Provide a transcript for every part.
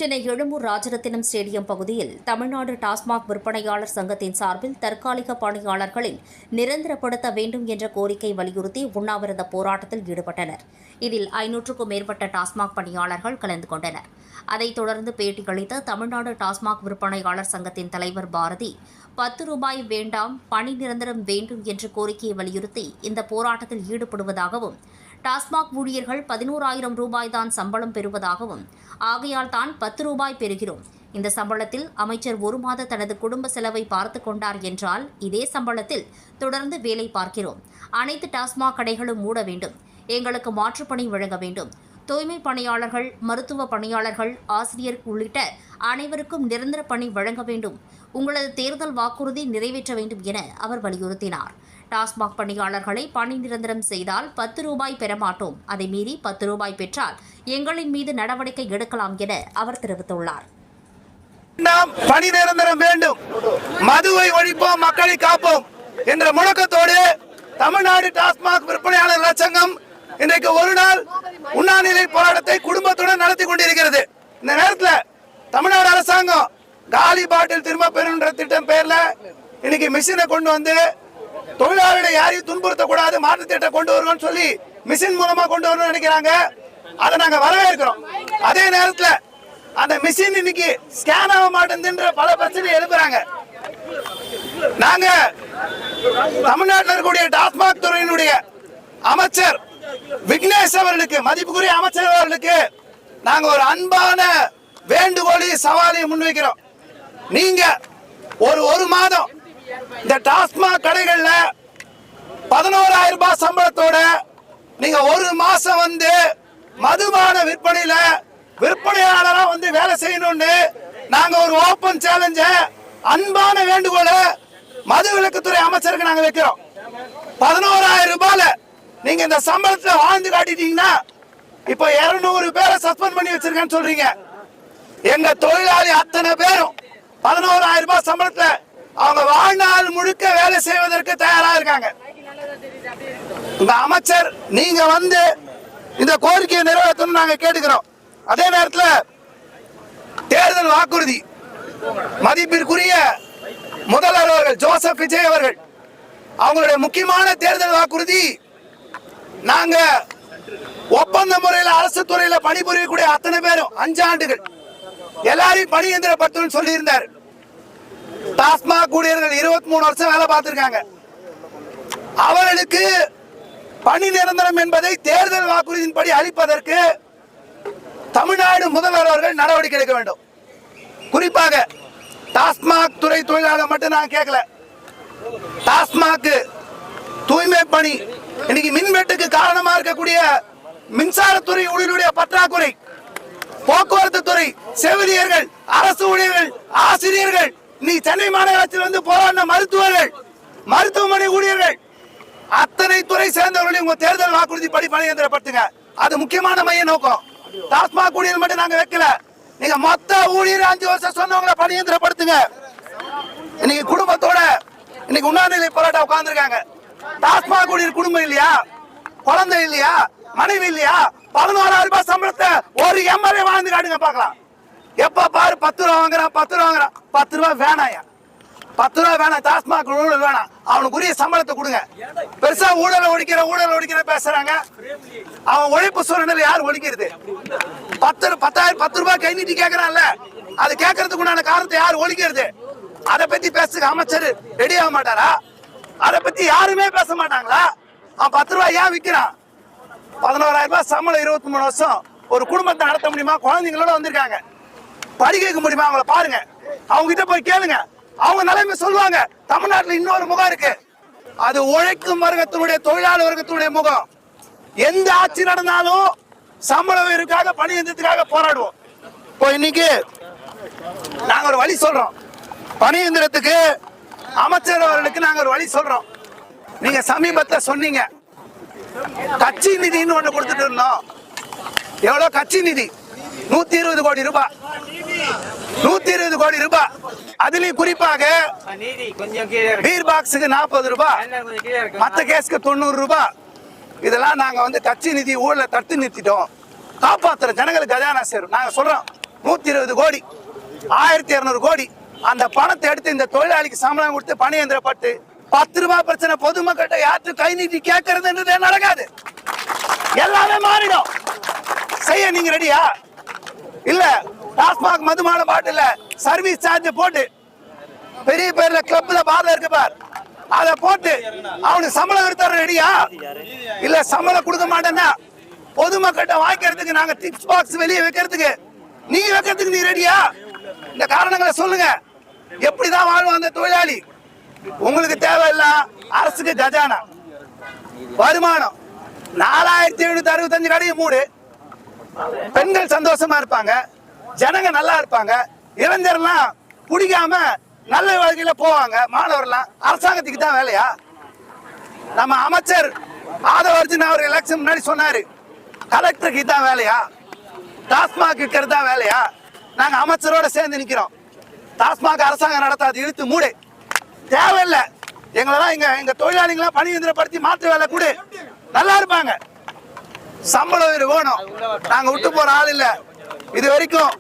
Chennai Egmore Rajarathinam stadium பகுதியில் தமிழ்நாடு டாஸ்மாக் விற்பனையாளர் சங்கத்தின் சார்பில் தற்காலிக பணியாளர்களில் நிரந்தரப்படுத்த வேண்டும் என்ற கோரிக்கை வலியுறுத்தி உண்ணாவிரத போராட்டத்தில் ஈடுபட்டனர். இதில் 500க்கும் மேற்பட்ட டாஸ்மாக் பணியாளர்கள் கலந்து கொண்டனர். அதைத் தொடர்ந்து பேட்டியளித்த தமிழ்நாடு டாஸ்மாக் விற்பனையாளர் சங்கத்தின் தலைவர் பாரதி, 10 ரூபாய் வேண்டாம், பணி நிரந்தரம் வேண்டும் என்ற கோரிக்கையை வலியுறுத்தி இந்த போராட்டத்தில் ஈடுபடுவதாகவும், டாஸ்மாக் ஊழியர்கள் 11,000 ரூபாய் தான் சம்பளம் பெறுவதாகவும், ஆகையால் தான் 10 ரூபாய் பெறுகிறோம். இந்த சம்பளத்தில் அமைச்சர் 1 மாத தனது குடும்ப செலவை பார்த்துக் கொண்டார் என்றால், இதே சம்பளத்தில் தொடர்ந்து வேலை பார்க்கிறோம். அனைத்து டாஸ்மாக் கடைகளும் மூட வேண்டும். எங்களுக்கு மாற்றுப்பணி வழங்க வேண்டும். தூய்மை பணியாளர்கள், மருத்துவ பணியாளர்கள், ஆசிரியர் உள்ளிட்ட அனைவருக்கும் நிரந்தர பணி வழங்க வேண்டும். உங்களது தேர்தல் வாக்குறுதி நிறைவேற்ற வேண்டும் என அவர் வலியுறுத்தினார். டாஸ்மாக் பணியாளர்களை பணி நிரந்தரம் செய்தால் 10 ரூபாய் பெறமாட்டோம். அதை மீறி 10 ரூபாய் பெற்றால் எங்களின் மீது நடவடிக்கை எடுக்கலாம் என அவர் தெரிவித்துள்ளார். பணி நிரந்தரம் வேண்டும், மதுவை ஒழிப்போம், மக்களை காப்போம் என்ற முழக்கத்தோடு தமிழ்நாடு டாஸ்மாக் விற்பனையாளர் சங்கம் இன்றைக்கு ஒரு நாள் உண்ணாநிலை போராட்டத்தை குடும்பத்துடன் நடத்தி கொண்டிருக்கிறது. இந்த நேரத்தில் தமிழ்நாடு அரசாங்கம் காலி பாட்டில் திரும்ப பெறுகின்ற திட்டம் பேர்ல இன்னைக்கு மிஷினை கொண்டு வந்து தொழிலாளர்களை யாரையும் துன்புறுத்தக்கூடாது, மாற்று திட்டம் கொண்டு வருவோம் சொல்லி மிஷின் மூலமா கொண்டு வரணும்னு நினைக்கிறாங்க. அதை நாங்க வரவேற்கிறோம். அதே நேரத்தில் அந்த மிஷின் இன்னைக்கு ஸ்கேன் ஆக மாட்டேங்குதுன்ற பல பிரச்சனை எழுப்புறாங்க. நாங்க தமிழ்நாட்டில் இருக்கக்கூடிய டாஸ்மாக் துறையினுடைய அமைச்சர் விக்னேஷ் அவர்களுக்கு, மதிப்புக்குரிய அமைச்சர் அவர்களுக்கு நாங்க ஒரு அன்பான வேண்டுகோளையும் சவாலையும் முன்வைக்கிறோம். நீங்க ஒரு மாதம் இந்த டாஸ்மாக் கடைகள்ல 11,000 ரூபாய் சம்பளத்தோட நீங்க ஒரு மாசம் வந்து மதுபான விற்பனையில விற்பனையாளரா வந்து வேலை செய்யணும்னு நாங்க ஒரு ஓபன் சேலஞ்ச, அன்பான வேண்டுகோளை மதுவிலக்குத்துறை அமைச்சருக்கு நாங்க வைக்கிறோம். 11,000 ரூபாயில நீங்க இந்த சம்பளத்துல வாழ்ந்து காட்டிட்டீங்கன்னா இப்ப 200 பேரை சஸ்பெண்ட் பண்ணி வச்சிருக்கேன்னு சொல்றீங்க. எங்க தொழிலாளி அத்தனை பேரும் 11,000 ரூபாய் சம்பளத்துல அவங்க வாழ்நாள் முழுக்க வேலை செய்வதற்கு தயாரா இருக்காங்க. இந்த அமைச்சர் நீங்க வந்து இந்த கோரிக்கையை நிறைவேற்றணும் நாங்க கேட்டுக்கிறோம். அதே நேரத்தில் தேர்தல் வாக்குறுதி மதிப்பிற்குரிய முதல்வர் அவர்கள் ஜோசப் விஜய் அவர்கள் அவங்களுடைய முக்கியமான தேர்தல் வாக்குறுதி, நாங்க ஒப்பந்த முறையில் அரசு துறையில பணிபுரியக்கூடிய அத்தனை பேரும் 5 ஆண்டுகள் எல்லாரையும் பணி எந்திரப்படுத்தணும்னு சொல்லி இருந்தார். டாஸ்மாக் ஊழியர்கள் 23 வருஷம் வேலை பார்த்திருக்காங்க. அவர்களுக்கு பணி நிரந்தரம் என்பதை தேர்தல் வாக்குறுதியின்படி அளிப்பதற்கு தமிழ்நாடு முதல்வர் அவர்கள் நடவடிக்கை எடுக்க வேண்டும். குறிப்பாக டாஸ்மாக் துறை தொழிலாளர் மட்டும் நான் கேட்கல, டாஸ்மாக் தூய்மை பணி இன்னைக்கு மின்வெட்டுக்கு காரணமா இருக்கக்கூடிய மின்சாரத்துறை ஊழியர்களுடைய பற்றாக்குறை, போக்குவரத்து துறை செவிலியர்கள், அரசு ஊழியர்கள், ஆசிரியர்கள், நீ சென்னை மாநகராட்சியில் வந்து போராடின மருத்துவர்கள், மருத்துவமனை ஊழியர்கள், அத்தனை துறை சேர்ந்தவர்களையும் உங்க தேர்தல் வாக்குறுதி படி பணியந்திரப்படுத்துங்க. அது முக்கியமான மைய நோக்கம். டாஸ்மாக் ஊழியர் மட்டும் நாங்க வைக்கல, நீங்க மொத்த ஊழியர் 5 வருஷம் சொன்னவங்களை பணியந்திரப்படுத்துங்க. இன்னைக்கு குடும்பத்தோட இன்னைக்கு உண்ணாநிலை போராட்டம் உட்கார்ந்துருக்காங்க. டாஸ்மாக் ஊழியர் குடும்பம் இல்லையா, குழந்தை இல்லையா, மனைவி இல்லையா? 11,000 ரூபாய் சம்பளத்தை ஒரு எம்எல்ஏ வாழ்ந்து காட்டுங்க பார்க்கலாம். எப்ப பாரு 10 ரூபா வாங்குறான், 10 ரூபா வாங்குறான். 10 ரூபா வேணாயா, 10 ரூபா வேணாம். டாஸ்மாக் ஊழல் வேணாம், அவனுக்கு உரிய சம்பளத்தை கொடுங்க. பெருசா ஊழல் ஒழிக்கிற பேசுறாங்க. அவன் உழைப்பு சூழ்நிலை யார் ஒழிக்கிறது? 10 ரூபாய் கை நீட்டி கேட்கறான்ல, அது கேட்கறதுக்கு உண்டான காரணத்தை யார் ஒழிக்கிறது? அதை பத்தி பேசுக அமைச்சர் ரெடி ஆக மாட்டாரா? அதை பத்தி யாருமே பேச மாட்டாங்களா? அவன் 10 ரூபாய் ஏன் விற்கிறான்? 11,000 ரூபாய் சம்பளம், 23 வருஷம் ஒரு குடும்பத்தை நடத்த முடியுமா? குழந்தைங்களோட வந்திருக்காங்க, படிக்க வைக்க முடியுமா? அவங்கள பாருங்க, அவங்க கிட்ட போய் கேளுங்க, அவங்க நிலைமை சொல்லுவாங்க. தமிழ்நாட்டில் இன்னொரு முகம் இருக்கு, அது உழைக்கும் வர்க்கத்தினுடைய தொழிலாளர் வர்க்கத்தினுடைய முகம். எந்த ஆட்சி நடந்தாலும் சம்பள உயர்வுக்காக பணி எந்திரத்துக்காக போராடுவோம். இப்போ இன்னைக்கு நாங்க ஒரு வழி சொல்றோம், பணி எந்திரத்துக்கு அமைச்சர் அவர்களுக்கு நாங்க ஒரு வழி சொல்றோம். நீங்க சமீபத்தில் சொன்னீங்க கட்சி நிதின்னு ஒண்ணு கொடுத்துட்டு இருந்தோம். எவ்வளவு கட்சி நிதி? 120 கோடி ரூபாய், 120 கோடி ரூபாய். அதுலயும் குறிப்பாக பீர் பாக்ஸுக்கு 40 ரூபாய், மத்த கேஸ்க்கு 90 ரூபாய். இதெல்லாம் நாங்க வந்து கட்சி நிதி ஊழல தடுத்து நிறுத்திட்டோம். காப்பாத்துற ஜனங்களுக்கு கஜானா சேரும். நாங்க சொல்றோம் 120 கோடி 1200 கோடி அந்த பணத்தை எடுத்து இந்த தொழிலாளிக்கு சம்பளம் கொடுத்து பணி எந்திரப்பட்டு 10 ரூபாய் பிரச்சனை பொதுமக்கிட்ட யாருக்கு கை நீட்டி கேட்கறதுன்றதே நடக்காது. எல்லாமே மாறிடும். செய்ய நீங்க ரெடியா? இல்ல டாஸ்மாக் மதுபான பாட்டில சர்வீஸ் சார்ஜ் போட்டு பெரிய பேர்ல கிளப்ல பார்ல இருக்கு பார், அதை போட்டு அவனுக்கு சம்பளம் எடுத்துற ரெடியா? இல்ல சம்பளம் கொடுக்க மாட்டேன்னா பொதுமக்கிட்ட வாங்கிக்கிறதுக்கு நாங்க டிப்ஸ் பாக்ஸ் வெளியே வைக்கிறதுக்கு நீங்க வைக்கிறதுக்கு நீ ரெடியா? இந்த காரணங்களை சொல்லுங்க. எப்படிதான் வாழ்வோம் அந்த தொழிலாளி? உங்களுக்கு தேவையில்ல அரசுக்கு கஜானா வருமானம் 4765 கடையை மூடு, பெண்கள் சந்தோஷமா இருப்பாங்க, ஜனங்க நல்லா இருப்பாங்க, இளைஞர்லாம் குடிக்காம நல்ல வாழ்க்கையில போவாங்க, மாணவர்லாம். அரசாங்கத்துக்கு தான் வேலையா? நம்ம அமைச்சர் ஆதவர்ஜுன் அவர் எலெக்ஷன் முன்னாடி சொன்னாரு கலெக்டருக்கு தான் வேலையா? டாஸ்மாக் இருக்கிறது தான் வேலையா? நாங்க அமைச்சரோட சேர்ந்து நிக்கிறோம். டாஸ்மாக் அரசாங்கம் நடத்தாது, இழுத்து மூடு. தேவையில்லை. எங்களெல்லாம் எங்க தொழிலாளிகளாம் பணி இயந்திரப்படுத்தி மாற்று வேலை கூட நல்லா இருப்பாங்க. சம்பளம் வேணும். நாங்க விட்டு போற ஆள் இல்ல. இது வரைக்கும்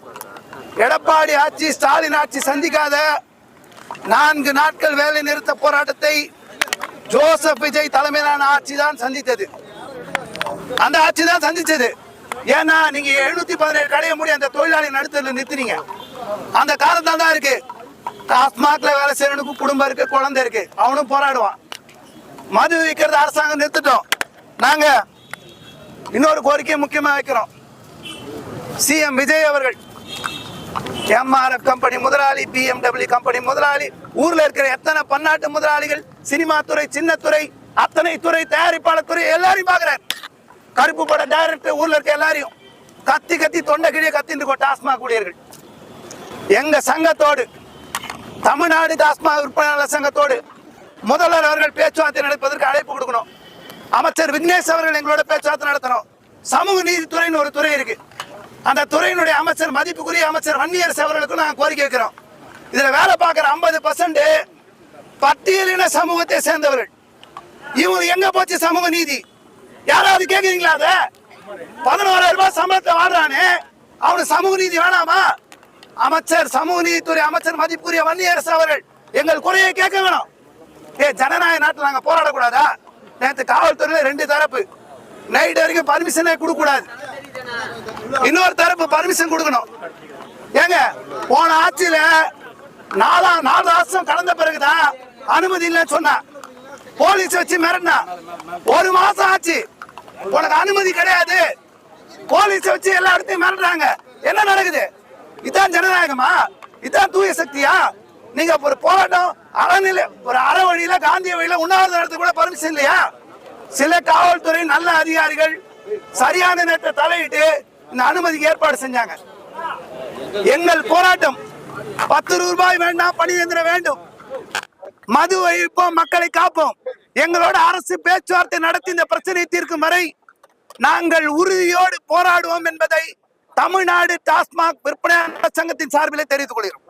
எடப்பாடி ஆட்சி ஸ்டாலின் ஆட்சி சந்திக்காத 4 நாட்கள் வேலை நிறுத்த போராட்டத்தை ஜோசப் விஜய் தலைமையிலான ஆட்சி தான் சந்தித்தது. அந்த ஆட்சி தான் சந்திச்சது. ஏன்னா நீங்க 717 கடையை மூடி அந்த தொழிலாளி நடுத்தல நிறுத்தினீங்க. அந்த காரணத்தால் தான் இருக்கு. டாஸ்மாக்ல வேலை செய்யறனுக்கு குடும்பம் இருக்கு, குழந்தை இருக்கு, அவனும் போராடுவான். மது விற்கிறது அரசாங்கம் நிறுத்திட்டோம். நாங்க இன்னொரு கோரிக்கை முக்கியமா வைக்கிறோம். சிஎம் விஜய் அவர்கள் எம்ஆர்எஃப் கம்பெனி முதலாளி, BMW கம்பெனி முதலாளி, ஊர்ல இருக்கிற எத்தனை பன்னாட்டு முதலாளிகள், சினிமா துறை, சின்னத்துறை, அத்தனை துறை, தயாரிப்பாளர் துறை எல்லாரையும் பாக்குறாரு. கருப்பு பட டைரக்டர் ஊர்ல இருக்க எல்லாரையும் கத்தி கத்தி தொண்டை கிழிய கத்திட்டு டாஸ்மாக் ஊழியர்கள் எங்க சங்கத்தோடு, தமிழ்நாடு டாஸ்மாக் விற்பனையாளர் சங்கத்தோடு முதல்வர் அவர்கள் பேச்சுவார்த்தை நடப்பதற்கு அழைப்பு கொடுக்கணும். அமைச்சர் விக்னேஷ் அவர்கள் எங்களோட பேச்சுவார்த்தை நடத்தணும். சமூக நீதித்துறைன்னு ஒரு துறை இருக்கு. அந்த துறையினுடைய அமைச்சர், மதிப்புக்குரிய அமைச்சர் வன்னியரசு அவர்களுக்கு நாங்கள் கோரிக்கை வைக்கிறோம். இதுல வேலை பார்க்கிற 50% பட்டியலின சமூகத்தை சேர்ந்தவர்கள். இவங்க எங்க போச்சு சமூக நீதி? யாராவது கேக்குறீங்களா? அத 11,000 ரூபாய் சம்பளத்தை வாடுறானே, அவனுக்கு சமூக நீதி வேணாமா? அமைச்சர், சமூக நீதித்துறை அமைச்சர் மதிப்புக்குரிய வன்னியரசு அவர்கள் எங்கள் குறையை கேட்க வேணும். ஜனநாயக நாட்டில் நாங்க போராடக்கூடாதா? நேற்று காவல்துறையில 2 தரப்பு நைட் வரைக்கும் பர்மிஷனே கொடுக்க கூடாது, இன்னொரு தரப்பு பர்மிஷன் கொடுக்கணும். ஏங்க போன ஆட்சியில 4 வருஷம் கடந்த பிறகுதான் அனுமதி இல்லைன்னு சொன்னா, போலீஸ் வச்சு மிரட்டினா. 1 மாசம் ஆச்சு, உனக்கு அனுமதி கிடையாது, போலீஸ் வச்சு எல்லா இடத்தையும் மிரட்டுறாங்க. என்ன நடக்குது? இதான் ஜனநாயகமா? இதான் தூய சக்தியா? நீங்க ஒரு போராட்டம் அறநிலை, ஒரு அற வழியில, காந்திய வழியில உண்ணாவிரதம் நடத்த கூட பர்மிஷன் இல்லையா? சில காவல்துறை நல்ல அதிகாரிகள் சரியான நேரத்தை தலையிட்டு இந்த அனுமதிக்கு ஏற்பாடு செஞ்சாங்க. எங்கள் போராட்டம் 10 ரூபாய் வேண்டாம், பணி இயந்திரம் வேண்டும், மது ஒழிப்போம், மக்களை காப்போம். எங்களோட அரசு பேச்சுவார்த்தை நடத்தி இந்த பிரச்சனையை தீர்க்கும் வரை நாங்கள் உறுதியோடு போராடுவோம் என்பதை தமிழ்நாடு டாஸ்மாக் விற்பனையாளர் சங்கத்தின் சார்பிலே தெரிவித்துக் கொள்கிறோம்.